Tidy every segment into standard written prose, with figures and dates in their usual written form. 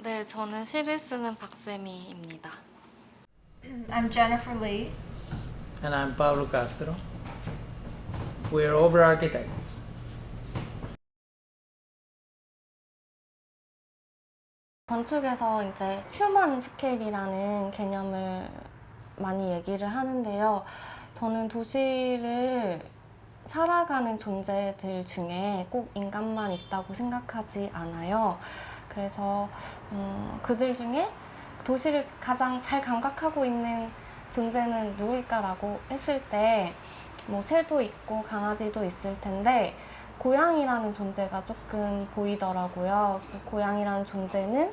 네, 저는 시를 쓰는 박세미입니다. I'm Jennifer Lee. And I'm Pablo Castro. We're Over Architects. 건축에서 이제 휴먼 스케일이라는 개념을 많이 얘기를 하는데요. 저는 도시를 살아가는 존재들 중에 꼭 인간만 있다고 생각하지 않아요. 그래서 그들 중에 도시를 가장 잘 감각하고 있는 존재는 누굴까라고 했을 때 뭐 새도 있고 강아지도 있을 텐데 고양이라는 존재가 조금 보이더라고요. 고양이라는 존재는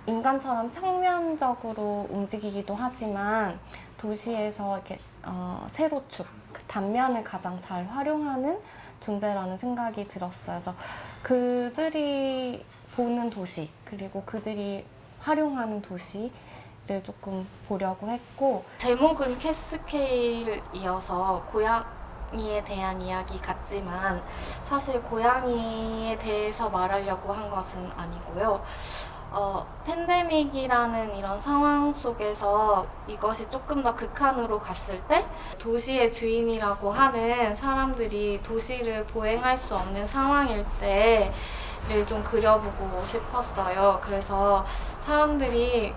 인간처럼 평면적으로 움직이기도 하지만 도시에서 이렇게 세로축, 단면을 가장 잘 활용하는 존재라는 생각이 들었어요. 그래서 그들이 보는 도시, 그리고 그들이 활용하는 도시를 조금 보려고 했고, 제목은 캐스케일이어서 고양이에 대한 이야기 같지만 사실 고양이에 대해서 말하려고 한 것은 아니고요. 팬데믹이라는 이런 상황 속에서 이것이 조금 더 극한으로 갔을 때 도시의 주인이라고 하는 사람들이 도시를 보행할 수 없는 상황일 때를 좀 그려보고 싶었어요. 그래서 사람들이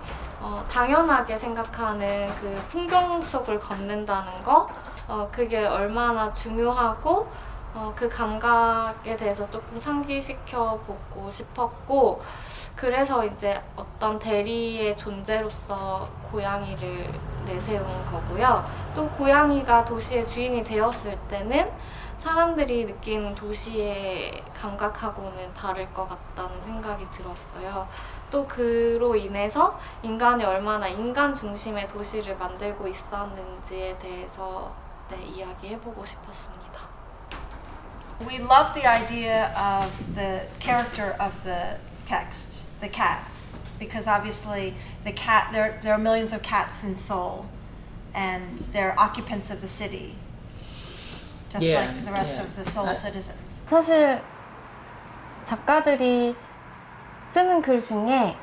당연하게 생각하는 그 풍경 속을 걷는다는 거, 그게 얼마나 중요하고 그 감각에 대해서 조금 상기시켜 보고 싶었고, 그래서 이제 어떤 대리의 존재로서 고양이를 내세운 거고요. 또 고양이가 도시의 주인이 되었을 때는 사람들이 느끼는 도시의 감각하고는 다를 것 같다는 생각이 들었어요. 또 그로 인해서 인간이 얼마나 인간 중심의 도시를 만들고 있었는지에 대해서 이야기해보고 싶었습니다. We love the idea of the character of the text, the cats, because obviously there are millions of cats in Seoul, and they're occupants of the city, just like the rest of the Seoul citizens. 사실 작가들이 쓰는 글 중에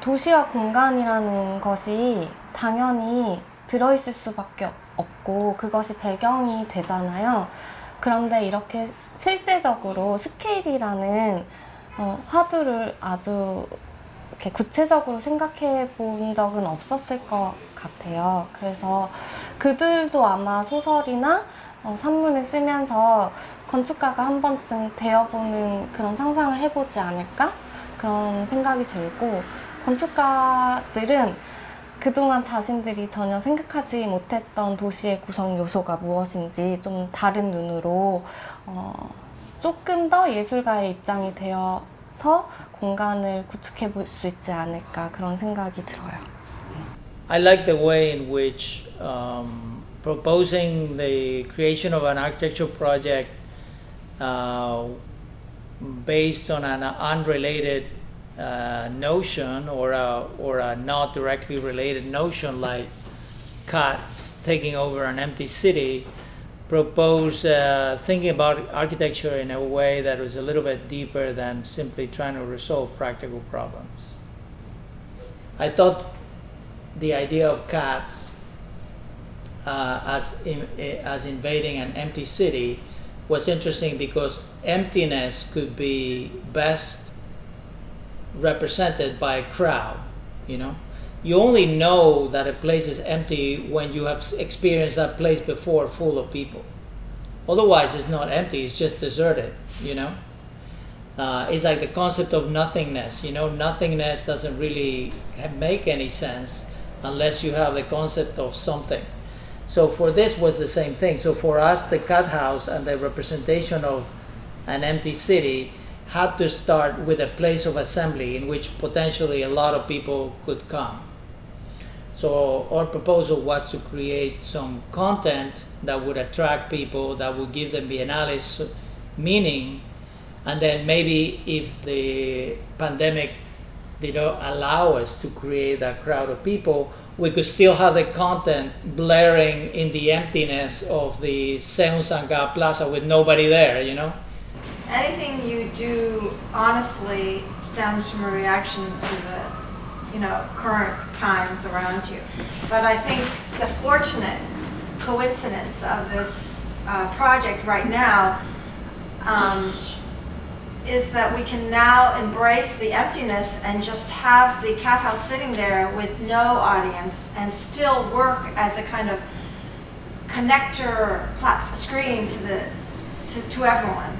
도시와 공간이라는 것이 당연히 들어있을 수밖에 없고 그것이 배경이 되잖아요. 그런데 이렇게 실제적으로 스케일이라는 화두를 아주 이렇게 구체적으로 생각해 본 적은 없었을 것 같아요. 그래서 그들도 아마 소설이나 산문을 쓰면서 건축가가 한 번쯤 되어보는 그런 상상을 해보지 않을까? 그런 생각이 들고, 건축가들은 그동안 자신들이 전혀 생각하지 못했던 도시의 구성 요소가 무엇인지 좀 다른 눈으로 조금 더 예술가의 입장이 되어서 공간을 구축해 볼 수 있지 않을까, 그런 생각이 들어요. I like the way in which proposing the creation of an architectural project based on an unrelated notion or a not directly related notion like cats taking over an empty city, propose thinking about architecture in a way that was a little bit deeper than simply trying to resolve practical problems. I thought the idea of cats as invading an empty city was interesting because emptiness could be best represented by a crowd. You only know that a place is empty when you have experienced that place before full of people. Otherwise it's not empty, it's just deserted. It's like the concept of nothingness. Nothingness doesn't really make any sense unless you have the concept of something. So for this was the same thing. So for us, the cat house and the representation of an empty city had to start with a place of assembly in which potentially a lot of people could come. So our proposal was to create some content that would attract people, that would give them biennale's meaning, and then maybe if the pandemic did not allow us to create that crowd of people, we could still have the content blaring in the emptiness of the Seonsanga Plaza with nobody there, anything you do honestly stems from a reaction to the, current times around you. But I think the fortunate coincidence of this project right now is that we can now embrace the emptiness and just have the cat house sitting there with no audience and still work as a kind of connector screen to everyone.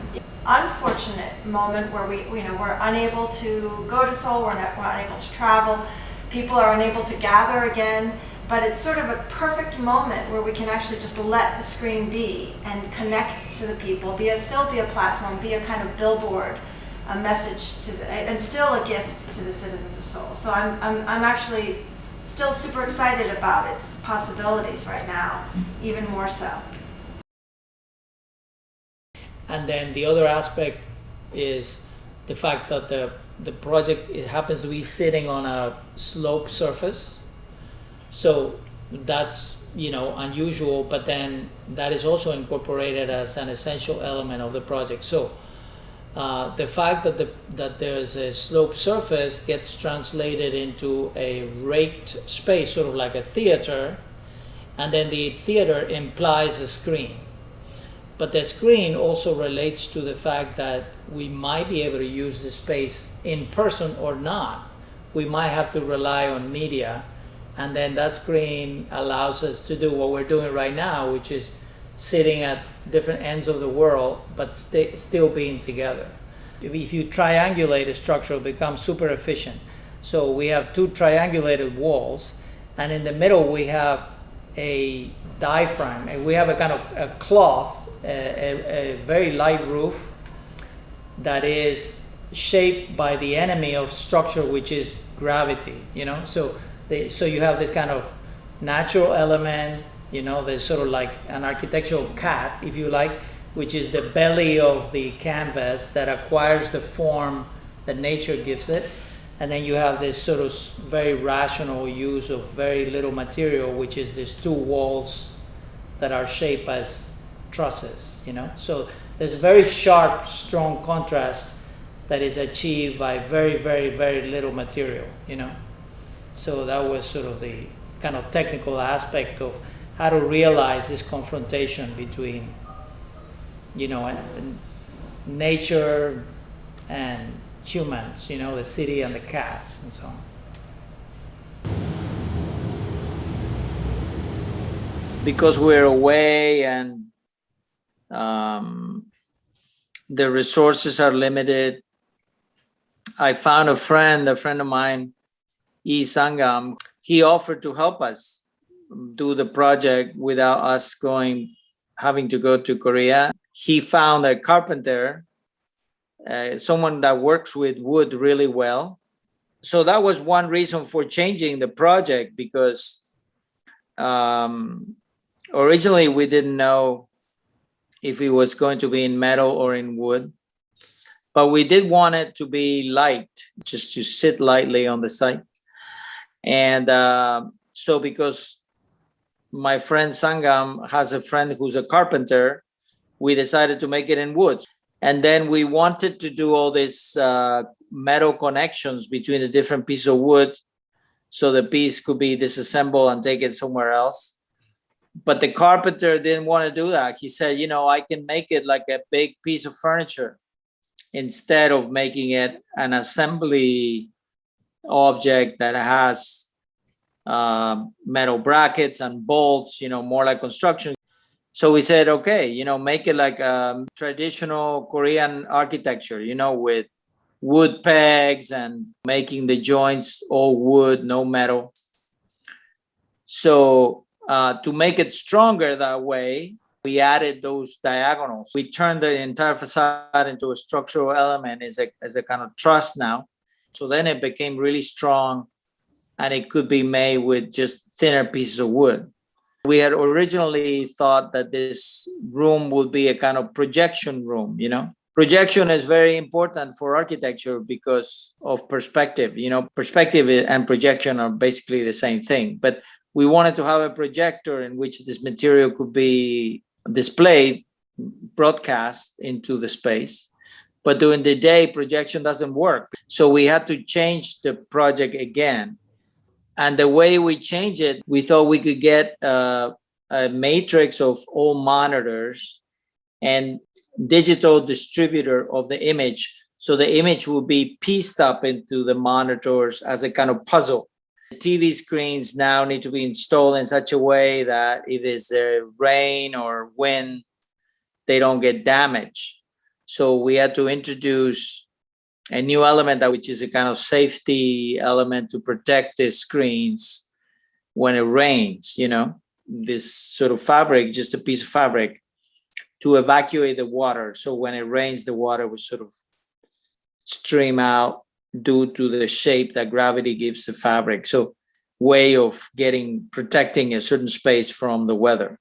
Unfortunate moment where we're unable to go to Seoul, we're unable to travel, people are unable to gather again, but it's sort of a perfect moment where we can actually just let the screen be and connect to the people, still be a platform, be a kind of billboard, a message and still a gift to the citizens of Seoul. So I'm actually still super excited about its possibilities right now, even more so. And then the other aspect is the fact that the project, it happens to be sitting on a slope surface. So that's, unusual, but then that is also incorporated as an essential element of the project. So the fact that there's a slope surface gets translated into a raked space, sort of like a theater, and then the theater implies a screen. But the screen also relates to the fact that we might be able to use the space in person or not. We might have to rely on media, and then that screen allows us to do what we're doing right now, which is sitting at different ends of the world, but still being together. If you triangulate a structure, it becomes super efficient. So we have two triangulated walls, and in the middle we have a diaphragm, and we have a kind of a cloth, a very light roof that is shaped by the enemy of structure, which is gravity. So you have this kind of natural element. There's sort of like an architectural cat, if you like, which is the belly of the canvas that acquires the form that nature gives it. And then you have this sort of very rational use of very little material, which is these two walls that are shaped as trusses, So there's a very sharp, strong contrast that is achieved by very, very, very little material, So that was sort of the kind of technical aspect of how to realize this confrontation between, nature and humans, the city and the cats and so on. Because we're away and the resources are limited, I found a friend of mine, E. Sangam. He offered to help us do the project without us having to go to Korea. He found a carpenter, someone that works with wood really well. So that was one reason for changing the project, because originally we didn't know if it was going to be in metal or in wood, but we did want it to be light, just to sit lightly on the site. And so because my friend Sangam has a friend who's a carpenter, we decided to make it in wood. And then we wanted to do all these metal connections between the different pieces of wood, so the piece could be disassembled and take it somewhere else. But the carpenter didn't want to do that. He said, I can make it like a big piece of furniture instead of making it an assembly object that has metal brackets and bolts, more like construction. So we said, okay, make it like a traditional Korean architecture, with wood pegs and making the joints all wood, no metal. So to make it stronger that way, we added those diagonals. We turned the entire facade into a structural element as a kind of truss now. So then it became really strong, and it could be made with just thinner pieces of wood. We had originally thought that this room would be a kind of projection room, Projection is very important for architecture because of perspective. Perspective and projection are basically the same thing. But we wanted to have a projector in which this material could be displayed, broadcast into the space. But during the day, projection doesn't work. So we had to change the project again. And the way we changed it, we thought we could get a matrix of all monitors and digital distributor of the image. So the image will be pieced up into the monitors as a kind of puzzle. The TV screens now need to be installed in such a way that if it's rain or wind, they don't get damaged. So we had to introduce a new element which is a kind of safety element to protect the screens when it rains, this sort of fabric, just a piece of fabric to evacuate the water. So when it rains, the water will sort of stream out due to the shape that gravity gives the fabric. So way of protecting a certain space from the weather.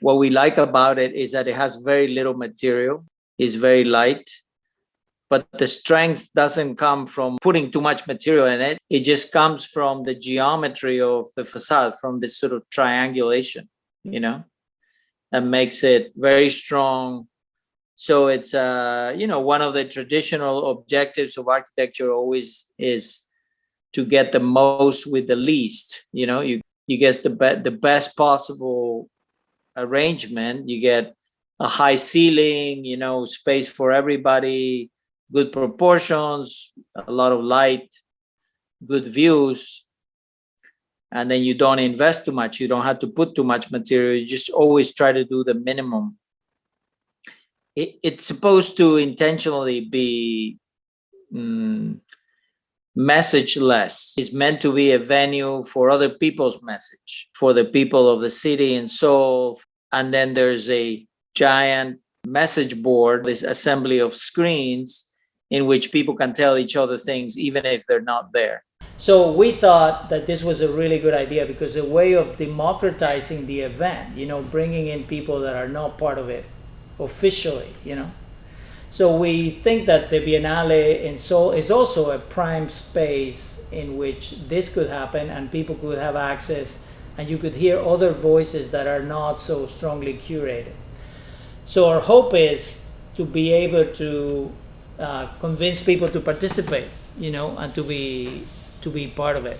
What we like about it is that it has very little material, it's very light, but the strength doesn't come from putting too much material in it. It just comes from the geometry of the facade, from this sort of triangulation, that makes it very strong. So it's, one of the traditional objectives of architecture always is to get the most with the least. You get the best possible arrangement. You get a high ceiling, space for everybody, good proportions, a lot of light, good views. And then you don't invest too much. You don't have to put too much material. You just always try to do the minimum. It's supposed to intentionally be messageless. It's meant to be a venue for other people's message, for the people of the city and Seoul. And then there's a giant message board, this assembly of screens in which people can tell each other things even if they're not there. So we thought that this was a really good idea because a way of democratizing the event, bringing in people that are not part of it officially, So we think that the Biennale in Seoul is also a prime space in which this could happen and people could have access and you could hear other voices that are not so strongly curated. So our hope is to be able to convince people to participate, and to be part of it.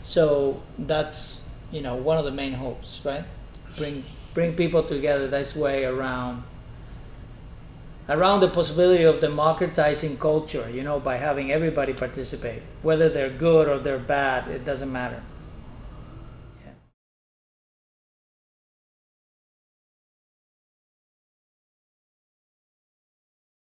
So that's, one of the main hopes, right? Bring people together this way around the possibility of democratizing culture, by having everybody participate. Whether they're good or they're bad, it doesn't matter.